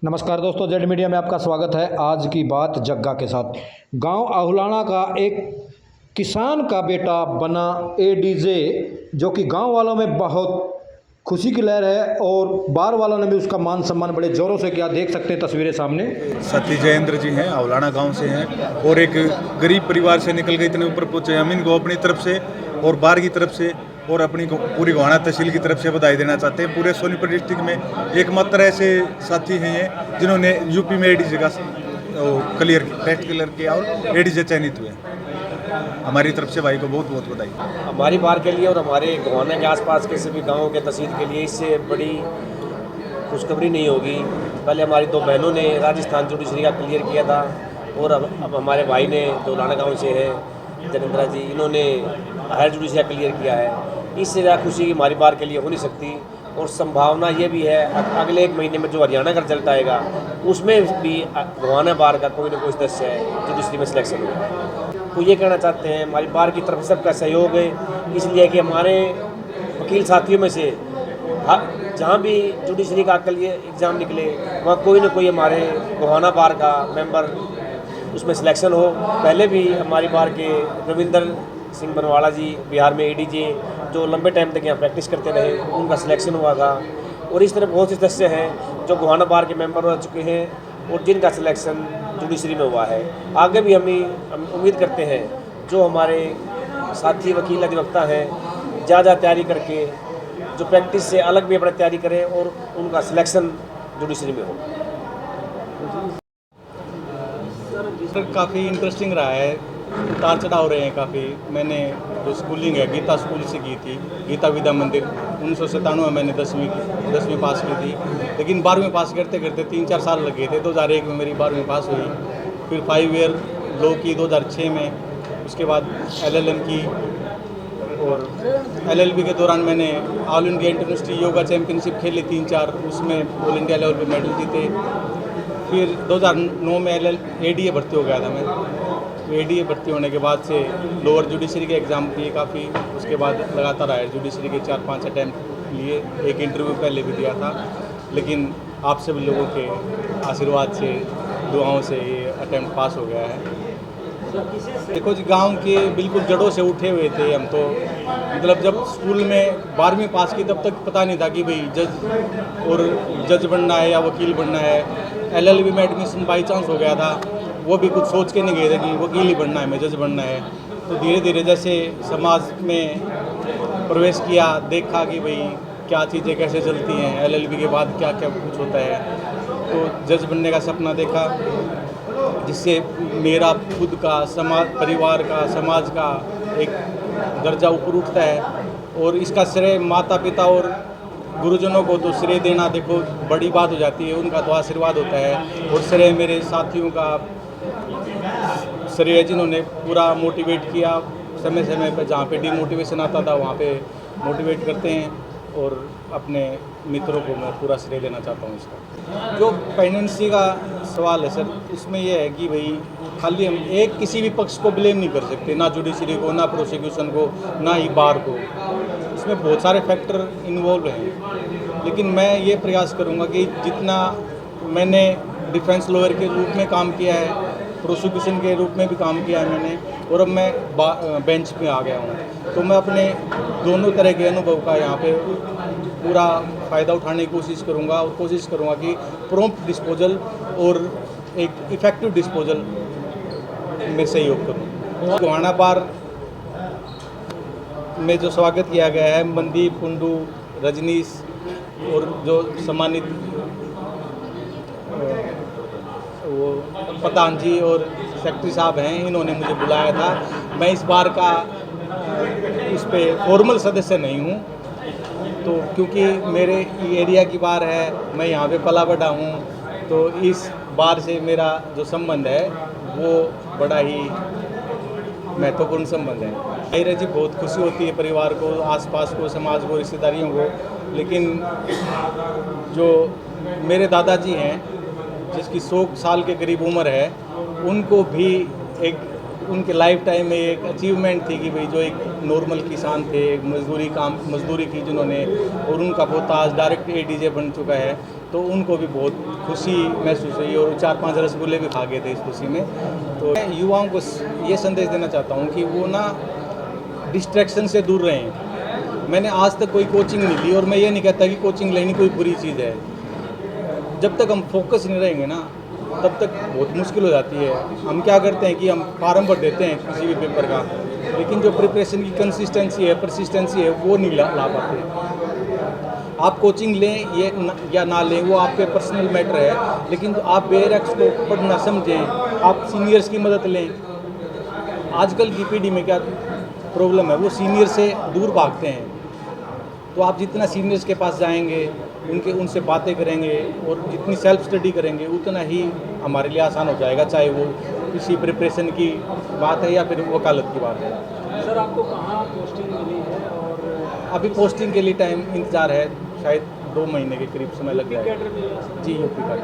नमस्कार दोस्तों, Z media में आपका स्वागत है। आज की बात जग्गा के साथ। गांव आहुलाना का एक किसान का बेटा बना एडीजे, जो कि गांव वालों में बहुत खुशी की लहर है और बाहर वालों ने भी उसका मान सम्मान बड़े जोरों से किया। देख सकते हैं तस्वीरें सामने। साथी जयेंद्र जी हैं, आहुलाना गांव से हैं और एक गरीब परिवार से निकल के इतने ऊपर पहुंचे। हम इनको अपनी तरफ से और बाहर की तरफ से और अपनी पूरी गोहाना तहसील की तरफ से बधाई देना चाहते हैं। पूरे सोनीपत डिस्ट्रिक्ट में एकमात्र ऐसे साथी हैं ये जिन्होंने यूपी में एडीजे का टेस्ट क्लियर किया और एडीजे चयनित हुए। हमारी तरफ से भाई को बहुत बहुत बधाई। हमारी बार के लिए और हमारे गोहाना के आसपास के सभी गाँवों के तहसील के लिए इससे बड़ी खुशखबरी नहीं होगी। पहले हमारी दो बहनों ने राजस्थान जुडिशरी का क्लियर किया था और अब हमारे भाई ने जो लाना गाँव से है जनेंद्रा जी, इन्होंने हायर जुडिशरी का क्लियर किया है। इससे ज़्यादा खुशी की हमारी बार के लिए हो नहीं सकती। और संभावना ये भी है अगले एक महीने में जो हरियाणा का रिजल्ट आएगा उसमें भी गोहाना बार का कोई ना कोई सदस्य है जुडिशरी में सिलेक्शन होगा। तो ये कहना चाहते हैं हमारी बार की तरफ सबका सहयोग है, इसलिए कि हमारे वकील साथियों में से जहाँ भी जुडिशरी का एग्ज़ाम निकले वहाँ कोई ना कोई हमारे गोहाना बार का मेंबर उसमें सिलेक्शन हो। पहले भी हमारी बार के रविंदर सिंह बनवाड़ा जी बिहार में एडीजे जो लंबे टाइम तक यहाँ प्रैक्टिस करते रहे, उनका सिलेक्शन हुआ था। और इस तरह बहुत से सदस्य हैं जो गोहाना बार के मेंबर हो चुके हैं और जिनका सिलेक्शन जुडिशरी में हुआ है। आगे भी हम उम्मीद करते हैं जो हमारे साथी वकील अधिवक्ता हैं ज़्यादा तैयारी करके जो प्रैक्टिस से अलग भी अपना तैयारी करें और उनका सिलेक्शन जुडिशरी में हो। काफ़ी इंटरेस्टिंग रहा है, उतार चढ़ाव रहे हैं काफ़ी। मैंने जो स्कूलिंग है गीता स्कूल से की थी, गीता विद्या मंदिर 1997 में मैंने 10वीं पास की थी, लेकिन 12वीं पास करते करते 3-4 साल लगे थे। 2001 में मेरी 12वीं पास हुई, फिर 5 ईयर लॉ की 2006 में, उसके बाद LLM की और LLB के दौरान मैंने all India international yoga championship खेली 3-4, उसमें ऑल इंडिया लेवल पे मेडल जीते। फिर 2009 में ADA भर्ती हो गया था मैं। तो ADA भर्ती होने के बाद से लोअर जुडिशरी के एग्ज़ाम दिए काफ़ी, उसके बाद लगातार हायर जुडिशरी के 4-5 अटैम्प्ट लिए। एक इंटरव्यू पहले भी दिया था, लेकिन आप सब लोगों के आशीर्वाद से, दुआओं से ये अटैम्प्ट पास हो गया है। देखो जी, गांव के बिल्कुल जड़ों से उठे हुए थे हम तो। मतलब जब स्कूल में 12वीं पास की तब तक पता नहीं था कि भाई जज बनना है या वकील बनना है। LLB में एडमिशन बाई चांस हो गया था, वो भी कुछ सोच के नहीं गए थे कि वकील ही बनना है, मैं जज बनना है। तो धीरे धीरे जैसे समाज में प्रवेश किया, देखा कि भाई क्या चीज़ें कैसे चलती हैं, LLB के बाद क्या क्या कुछ होता है, तो जज बनने का सपना देखा, जिससे मेरा खुद का परिवार का, समाज का एक दर्जा ऊपर उठता है। और इसका श्रेय माता पिता और गुरुजनों को तो श्रेय देना देखो बड़ी बात हो जाती है, उनका तो आशीर्वाद होता है। और श्रेय मेरे साथियों का श्रेय जिन्होंने पूरा मोटिवेट किया समय समय पर, जहाँ पे डिमोटिवेशन आता था वहाँ पे मोटिवेट करते हैं। और अपने मित्रों को मैं पूरा श्रेय देना चाहता हूँ इसका। जो प्रेगनेंसी का सवाल है सर, इसमें यह है कि भाई खाली हम किसी भी पक्ष को ब्लेम नहीं कर सकते, ना जुडिशरी को, ना प्रोसिक्यूशन को, ना ही बार को। इसमें बहुत सारे फैक्टर इन्वॉल्व हैं, लेकिन मैं ये प्रयास करूँगा कि जितना मैंने डिफेंस लॉयर के रूप में काम किया है, प्रोसिक्यूशन के रूप में भी काम किया है मैंने, और अब मैं बेंच पे आ गया हूँ, तो मैं अपने दोनों तरह के अनुभव का यहाँ पे पूरा फ़ायदा उठाने की कोशिश करूँगा और कोशिश करूँगा कि प्रॉम्प्ट डिस्पोजल और एक इफ़ेक्टिव डिस्पोजल में सहयोग करूँ। गोहाना बार में जो स्वागत किया गया है, मनदीप, कुंडू, रजनीश और जो सम्मानित वो प्रधान जी और सेक्रेटरी साहब हैं, इन्होंने मुझे बुलाया था। मैं इस बार का इस पे फॉर्मल सदस्य नहीं हूँ, तो क्योंकि मेरे एरिया की बार है, मैं यहाँ पे पला बड़ा हूँ, तो इस बार से मेरा जो संबंध है वो बड़ा ही महत्वपूर्ण संबंध है। मेरे जी बहुत खुशी होती है परिवार को, आसपास को, समाज को, रिश्तेदारियों को, लेकिन जो मेरे दादाजी हैं जिसकी 100 साल के करीब उम्र है, उनको भी एक उनके लाइफ टाइम में एक अचीवमेंट थी कि भाई जो एक नॉर्मल किसान थे, मजदूरी की जिन्होंने, और उनका पोता आज डायरेक्ट ADJ बन चुका है। तो उनको भी बहुत खुशी महसूस हुई और 4-5 रसगुल्ले भी खा गए थे इस खुशी में। तो मैं युवाओं को ये संदेश देना चाहता हूँ कि वो ना डिस्ट्रैक्शन से दूर रहें। मैंने आज तक कोई कोचिंग नहीं ली और मैं ये नहीं कहता कि कोचिंग लेनी कोई बुरी चीज़ है। जब तक हम फोकस नहीं रहेंगे ना तब तक बहुत मुश्किल हो जाती है। हम क्या करते हैं कि हम फार्म भर देते हैं किसी भी पेपर का, लेकिन जो प्रिपरेशन की कंसिस्टेंसी है, परसिस्टेंसी है, वो नहीं ला पाते। आप कोचिंग लें ये या ना लें वो आपके पर्सनल मैटर है, लेकिन आप बेरक्स को पढ़ना समझें, आप सीनियर्स की मदद लें। आजकल की पीढ़ी में क्या प्रॉब्लम है, वो सीनियर से दूर भागते हैं। तो आप जितना सीनियर्स के पास जाएंगे, उनसे बातें करेंगे और जितनी सेल्फ स्टडी करेंगे उतना ही हमारे लिए आसान हो जाएगा, चाहे वो किसी प्रिपरेशन की बात है या फिर वकालत की बात है। सर आपको कहाँ पोस्टिंग मिली है? और अभी पोस्टिंग के लिए टाइम इंतज़ार है, शायद 2 महीने के करीब समय लग जाएगा। कैडर में? जी, यूपी का।